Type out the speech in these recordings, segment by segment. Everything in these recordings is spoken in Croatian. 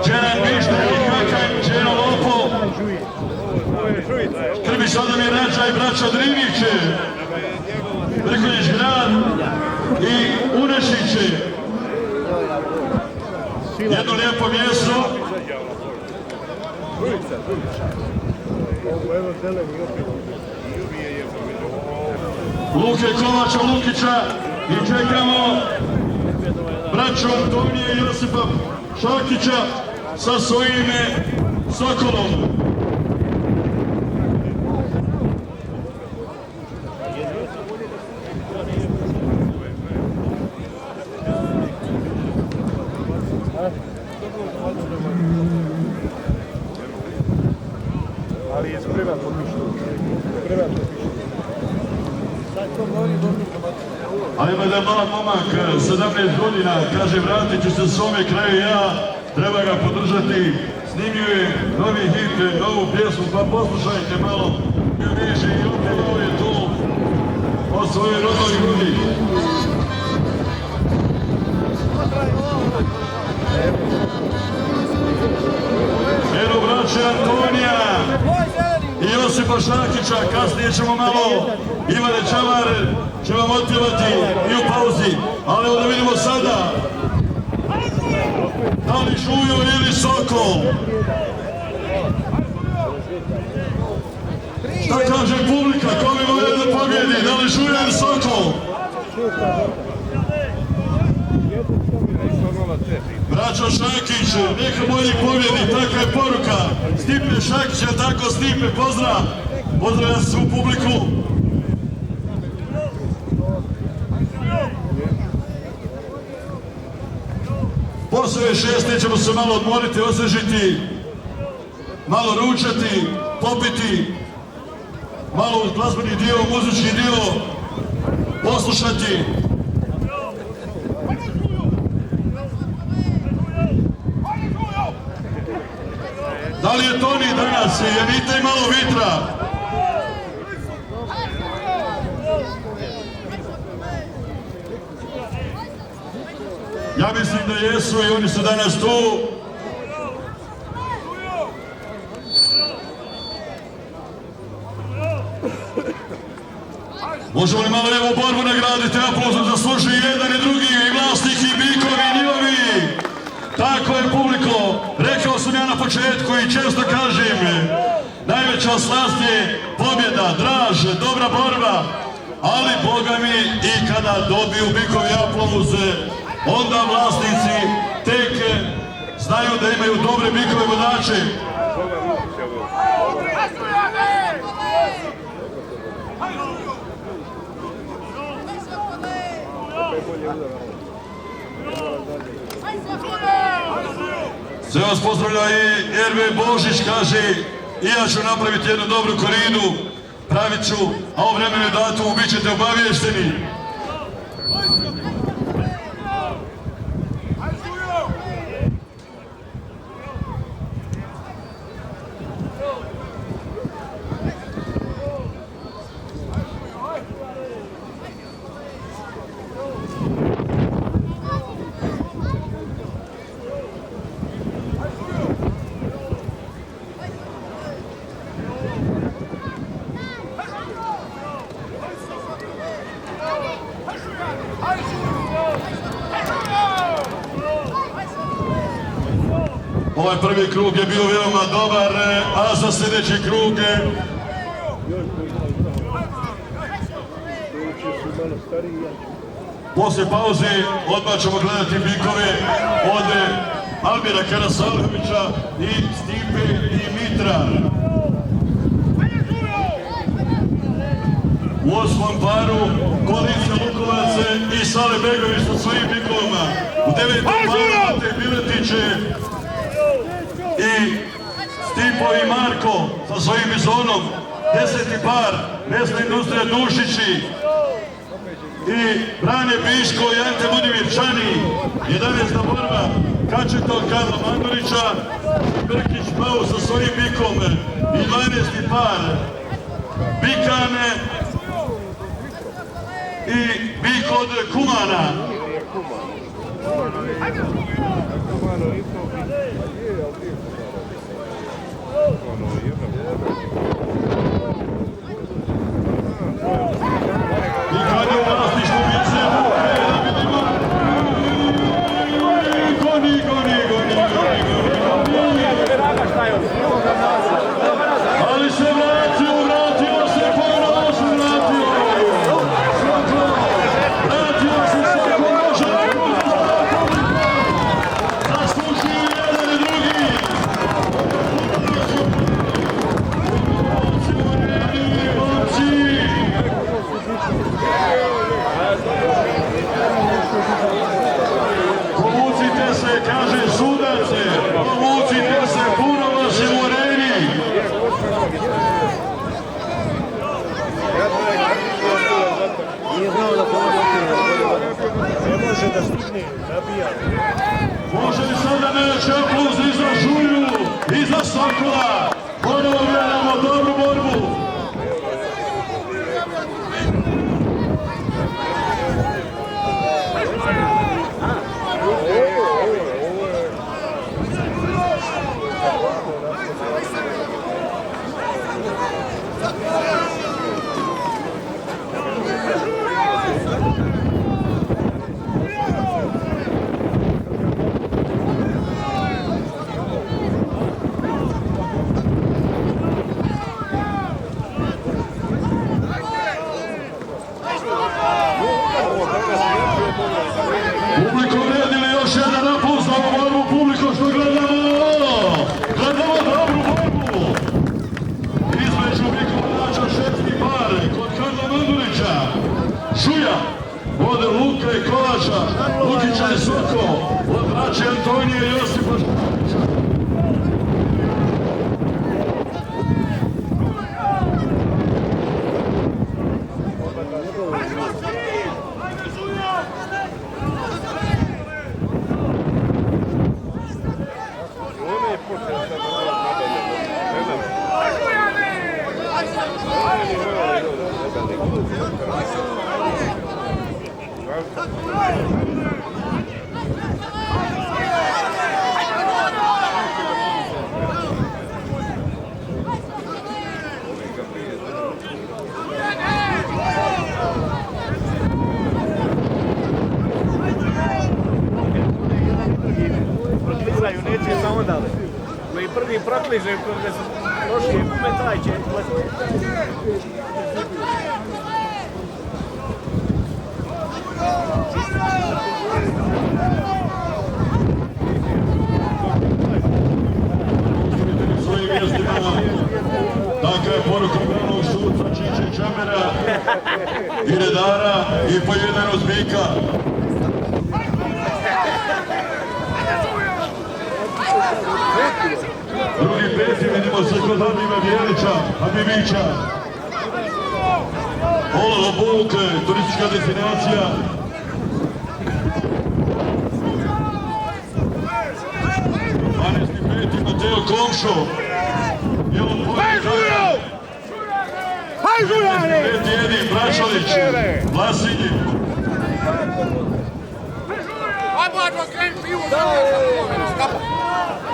Čeran Mišta i Kakaj, Čeran Lopo, Krbić Radomir Rađa i braća Driniće, Vrkonjić Grad i Unešiće. Jedno lijepo mjesto. Luke Kovača Lukića i čekamo braću Antonije i Josipa Šakića sa svojim Sokolom. Ali je spreman popištu. A ima da mlad momak, 17 godina, kaže vratit ću se svome kraju ja, treba ga podržati, snimio je novi hit, novu pjesmu, pa poslušajte malo, Juneži i opevao je to o svojoj rodnoj grudi. Eno braće Antonija i Josipa Šakića, kasnije ćemo malo, Ivane Čamar će vam otpjevati i u pauzi, ali evo da vidimo sada, da li Žujo ili Sokol? Šta kaže publika, ko bi volio da pobjedi, da li Žujo ili Sokol? Braćo Šakić, neka bolji pobjedi, takva je poruka. Stipe Šakić, tako Stipe, pozdrav! Pozdravljam se u publiku. Poslije šeste ćemo se malo odmoriti, osvežiti, malo ručati, popiti, malo glazbeni dio, muzički dio, poslušati. Da li je Toni danas? Javite i malo vitra. Ja mislim da jesu i oni su danas tu. Možemo li malo evo borbu nagraditi, aplauzom zaslužuju jedan i drugi, i vlasnik, i bikovi, i njihovi. Tako je publiko, rekao sam ja na početku i često kažem, najveća slast je pobjeda, draž, dobra borba, ali Boga mi i kada dobiju bikovi aplauze, onda vlasnici tek znaju da imaju dobre bikove vodače. Sve vas pozdravlja i RV Božić, kaže i ja ću napraviti jednu dobru korinu, pravit ću, a o vremenu datumu bit ćete obavješteni. Ovaj prvi krug je bio veoma dobar, a za sljedeći krug poslije pauze odmah ćemo gledati bikove od Albira Karasalhovića i Stipe i Mitra. U 8. paru Koalicija Lukovac i Sale Begović sa svojim bikovima. U 9. paru Matej Biletiće i Stipo i Marko sa svojim bizonom. 10. par Mesna industrija Dušići i Brane Biško i Ante Budimir Čani. 11. borba Kačetog Karla Mandurića i Brkić Pau sa svojim bikom. I 12. par Bikane i bik od Kumana. I kad je u vlasništvu Vice Vuke, da vidimo. Goni. Ali se vratio se, ponovo se vratio. Vratio se svako može. Zaslužuju jedan i drugi. Momci. Povucite se, kaže sudac, povucite se, puno vas je u areni. Nije znao da ne može da stigne, nabija. Može li sada neće aplauz i za Žulju i za Sokola. Ponovo gledamo dobru borbu. Publiko, vredi li još jedan aplauz za ovu borbu? Publiko, što gledamo? Gledamo dobru borbu. Između Mikovača, šesti par, kod Karla Mandulića. Žulja, od Luka i Kovača, Lukića i Soko, od braće Antonije i Josipa Škovića. Neće samo dale. Koji prvi prokliže, koji se prošli gume, taj će Svojim mjestima, takva je poruka branog suca Čiče Čamera i redara i pojedinanog Zbika. Drugi peti vidimo se kod Habima Bijelića, Habibića. Olovo Buk, turistička destinacija. Peti Mateo Komšo. Haj Žuljane! Peti Edi Bračalić, Vlasinji.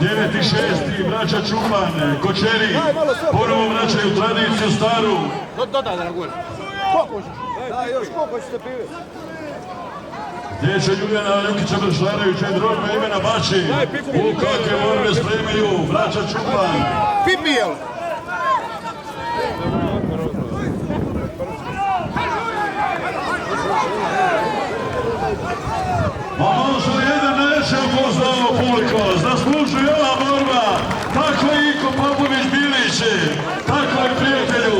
Deveti šesti, braća Čupan, Kočeri, ponovo vraćaju tradiciju staru. Dodaj da nagore. Koliko hoćeš? Da, još koliko ćete pive? Dječe Julijana Ljukića Bršlanovića i drogba imena Bači. U kakve borbe spremaju, braća Čupan. Pipi jel? Pa može li jedan neće upoznao publiko, zaslužuje ova borba. Tako je Iko Popović Bilić, tako je prijatelju.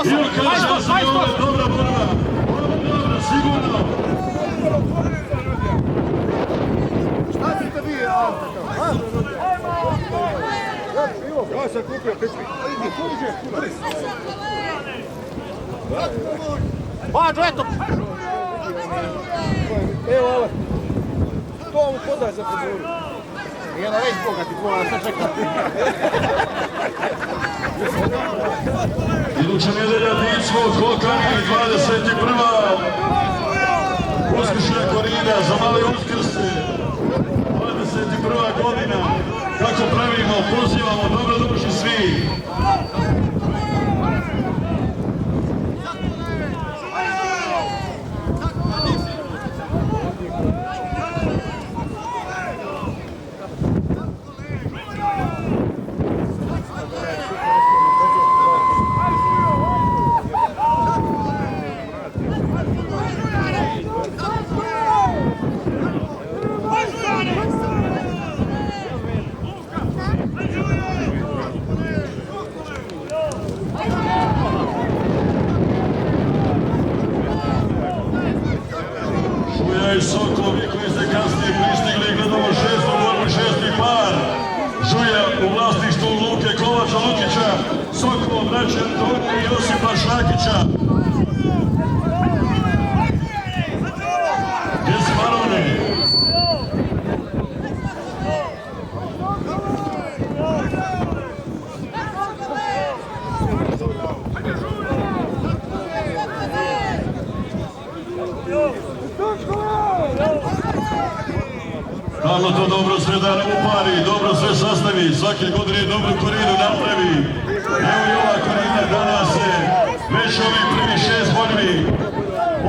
Ilka Žasljove, dobra borba. Dobra, sigurno. Šta ćete vi? Ja sam kupio pipi. Bađo, eto! Evo ovo. To mu podaj za pozor. Jedan već bogati, moram se čekati. Iduća nedelja Dicmo, Kokani, 21. Uskršnja korida za mali uskrs. pozivamo, dobrodošli svi. I Sokovi koji ste kasnije pristigli, gledamo šestu borbu, šesti par. Žuja u vlasništvu Luke Kovača Lukića, Sokol, braće Antonija i Josipa Šakića. Gdje si Maroni? Karlo to dobro sve da ne upari, dobro sve sastavi, svake godine dobru korinu napravi. Evo i ova korina danas je već ovih prvih 6 borbi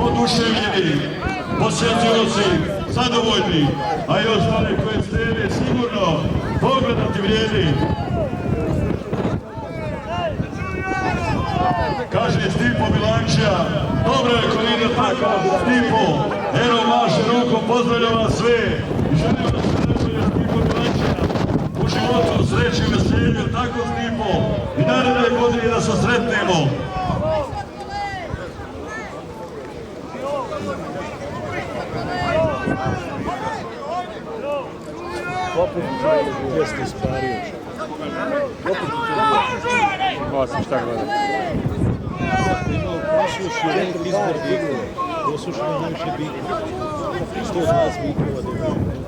oduševljeni, posjetioci, zadovoljni, a i ostale koje stene sigurno pogledati vrijedi. Kaže Stipo Milančija, dobro je korina tako, Stipo, eno maše rukom, pozdravljam vas sve i želim vas sve najbolje Stipo Milančija, u životu, sreći i veselju, tako Stipo, i naredne godine da se sretnemo. Opet gdje ste ispario? Opet šta gledam? Poslušaj, rekao izbor bikova. Poslušaj najviše bikova. 120 bikova da je.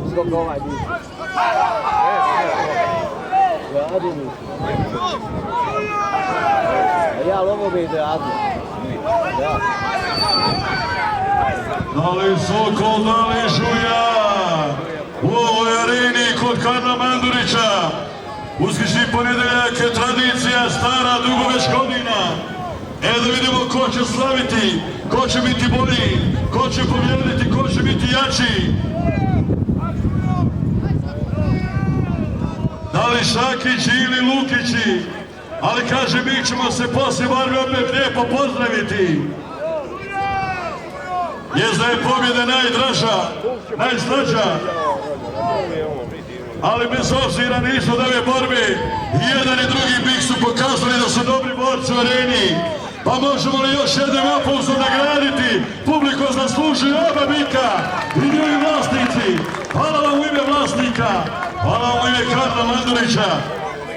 Zbog ovaj bi. Radimo. A ja lovo bi ide Adno. Ja. Da li Sokol, da li Žuja? U ovoj areni kod Karla Mandurića. Uskršnji ponedjeljak je tradicija stara dugo već godina. Da vidimo ko će slaviti, ko će biti bolji, ko će pobjediti, ko će biti jači. Da li Šakići ili Lukići, ali kaže mi ćemo se poslije borbe opet lijepo pozdraviti. Jest da je pobjeda najdraža, najslađa, ali bez obzira nisu od ove borbe, jedan i drugi bik su pokazali da su dobri borci u areni. Pa možemo li još jednom aplauzom nagraditi? Publiko zaslužuje oba bika i njihovi vlasnici. Hvala vam u ime vlasnika, hvala vam u ime Karla Mandurića,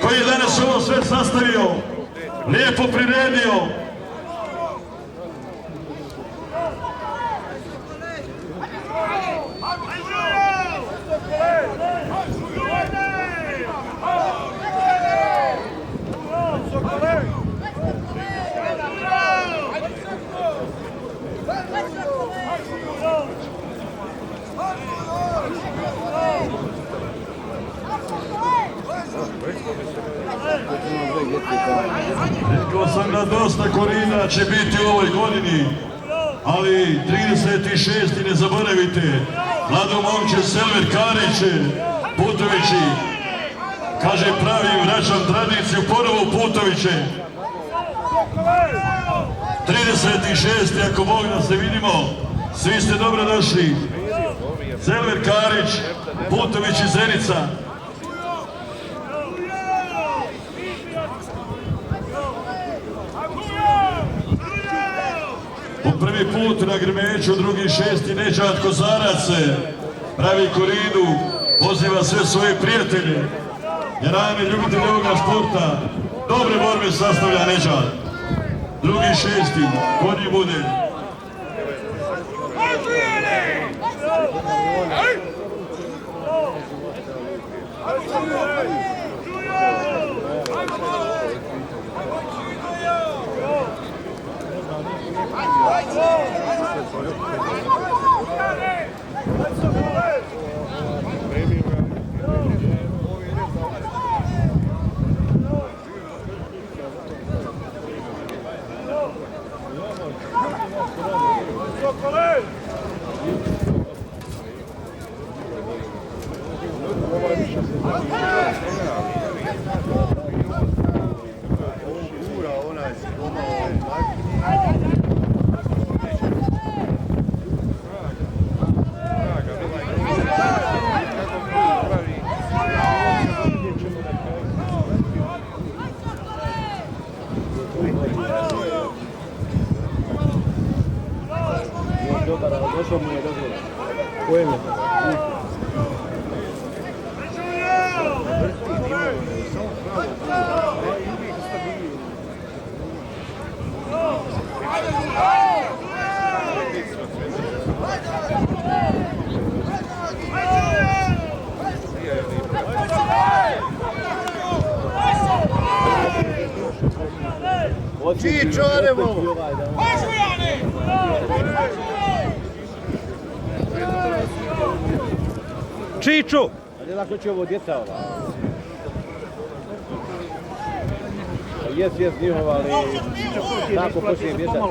koji je danas ovo sve sastavio, lijepo priredio. da dosta korida će biti u ovoj godini, ali 36. ne zaboravite, mlado momče Selver Karić, Putovići, kaže pravim, vraćam tradiciju, ponovo Putoviće. 36. ako Bog da se vidimo, svi ste dobro došli. Selver Karić, Putović i Zenica. Po prvi put na Grmeću, drugi 6. Neđat Kozarac pravi koridu, poziva sve svoje prijatelje, jarane, ljubitelji ovoga športa. Dobre borbe sastavlja Neđat. Drugi 6. kod njih bude. Došao mu je dozvola. Kojem je? Čičo, Arevo! Čiču! Ali lako će ovo djeca ova. Jes njihova, ali tako počne djeca.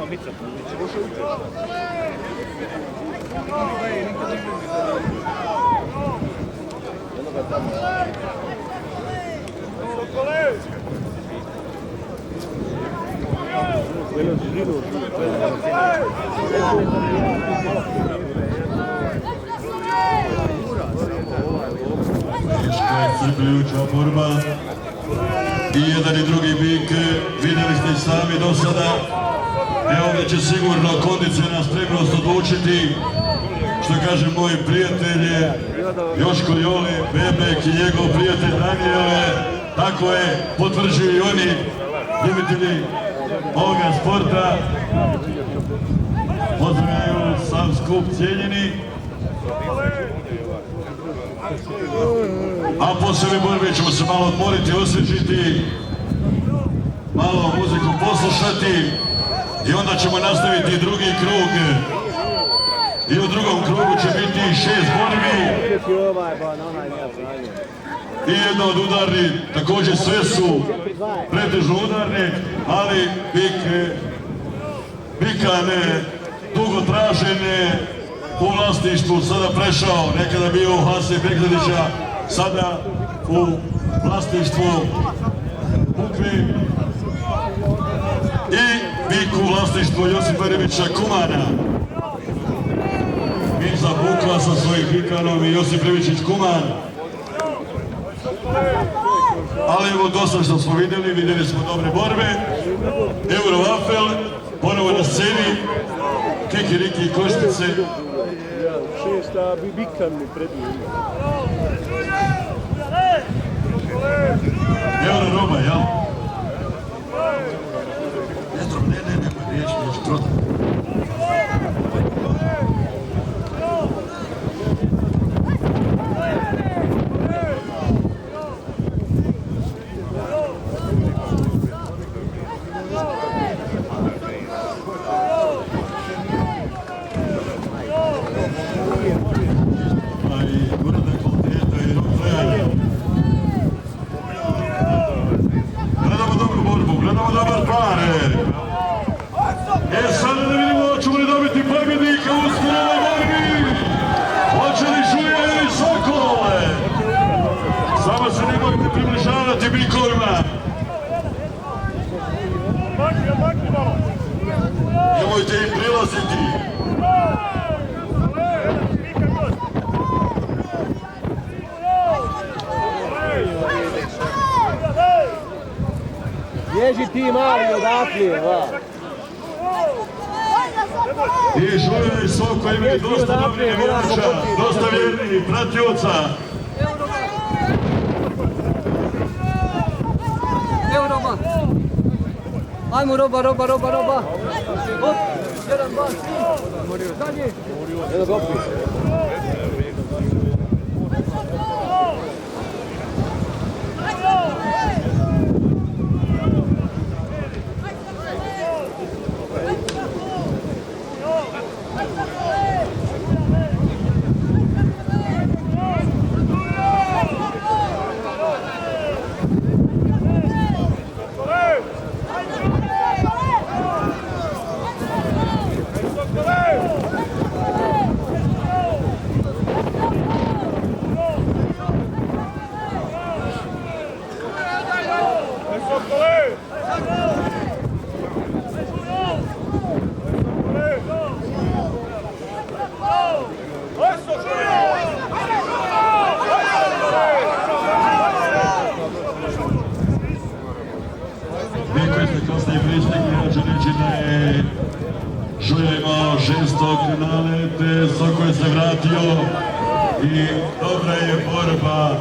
Crpljuća borba i jedan i drugi bik, vidjeli ste i sami do sada. Evo ovdje će sigurno kondiciona spremnost odlučiti, što kaže moj prijatelj Joško Jole, Bebek i njegov prijatelj Danijele. Tako je, potvrđuju i oni ljubitelji ovoga sporta. Pozdravljaju sam skup cijenjeni. A posle ove borbe ćemo se malo odmoriti, osvežiti, malo muziku poslušati i onda ćemo nastaviti drugi krug. I u drugom krugu će biti 6 borbi i jedna od udarni, također sve su pretežno udarne, ali Bikan dugo tražen u vlasništvu, sada prešao, nekada bio u Hase Begdadića, sada u vlasništvu Bukve i Bik u vlasništvu Josipa Ribića Kumana. Miza Bukva sa svojim Bikanom i Josip Ribičić Kuman. Ali evo dosta što smo vidjeli smo dobre borbe. Eurovafel, ponovo na sceni, Kikiriki i Koštice. 6. Bikan mi preduje. Euro roba, jel? Ne, riječ, protiv. Gledamo dobar par. nemojte im prilaziti. Bježi ti mali odatle, va. I Žulja i Soko imaju dosta dobrih igrača, dosta vjernih pratioca. Evo Roba. Ajmo Roba. Hop, jedan, dva, zadnji. Evo ga opet. Vi koji ste kasnije pristigli, ja ću reći da je Žulja imao žestok nalet, Soko je se vratio i dobra je borba.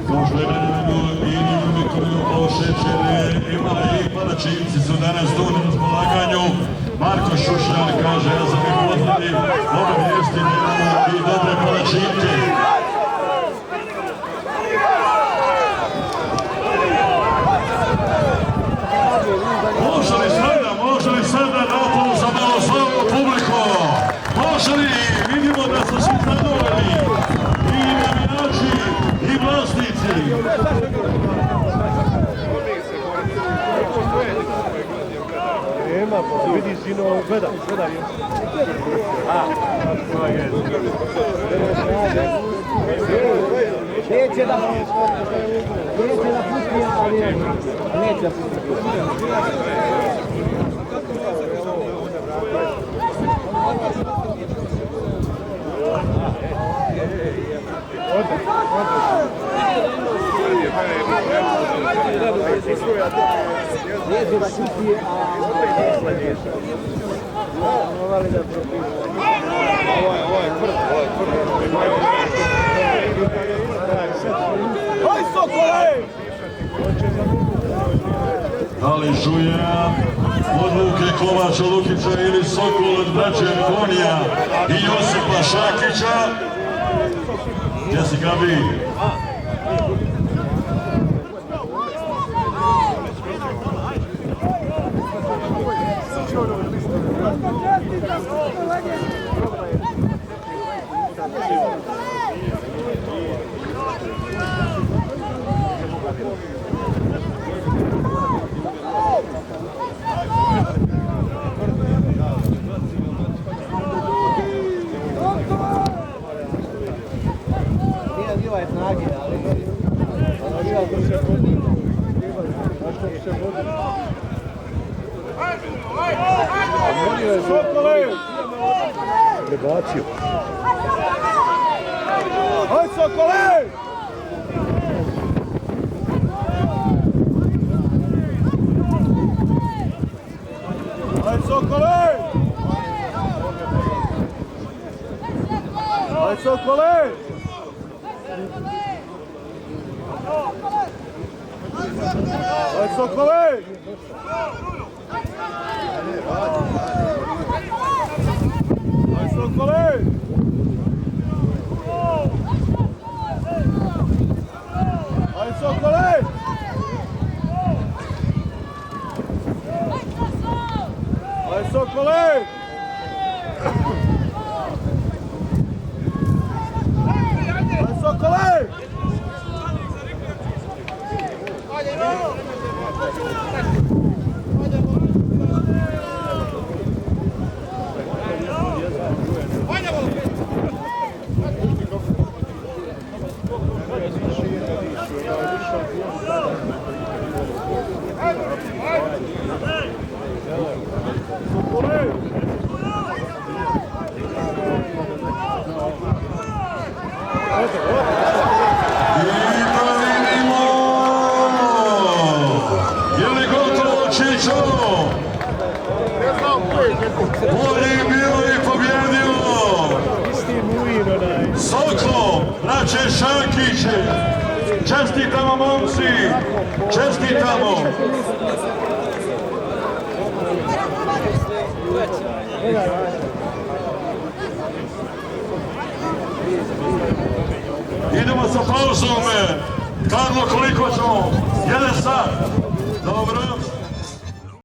Kao što je vremenu i njima koju ošećene, imala i palačinci su danas tu na raspolaganju. Marko Šušar kaže, ja sam ih poznali, ove vijesti nemamo i dobre palačinke. Može li sada napolu za malo slavu publiku? Može li? Vidimo da su svi zadovoljni. I navijači, i vlasnici. Nema, vidi sino, gledaj. Neće da pusti, ali neće da pusti. Neće da pusti, Da li Žulja, odluke Kovača Lukića ili Sokol od braće Gonija i Josipa Šakića? Gdje si Gabi? Bila je snage, ali Prebacio. Hoj Sokole! Hoj Sokole! Hoj Sokole! Hoj Sokole! Hoj Sokole! Hoj Sokole! Hoj Sokole! I da vidimo. Je li gotovo, Čičo? Ne znam ko je neko. Bolji bio i pobjedio. Sokol, braće Šankiće. Čestitamo, momci. Čestitamo. Idemo sa pauzom. Karlo, koliko ćemo? 1 sat. Dobro.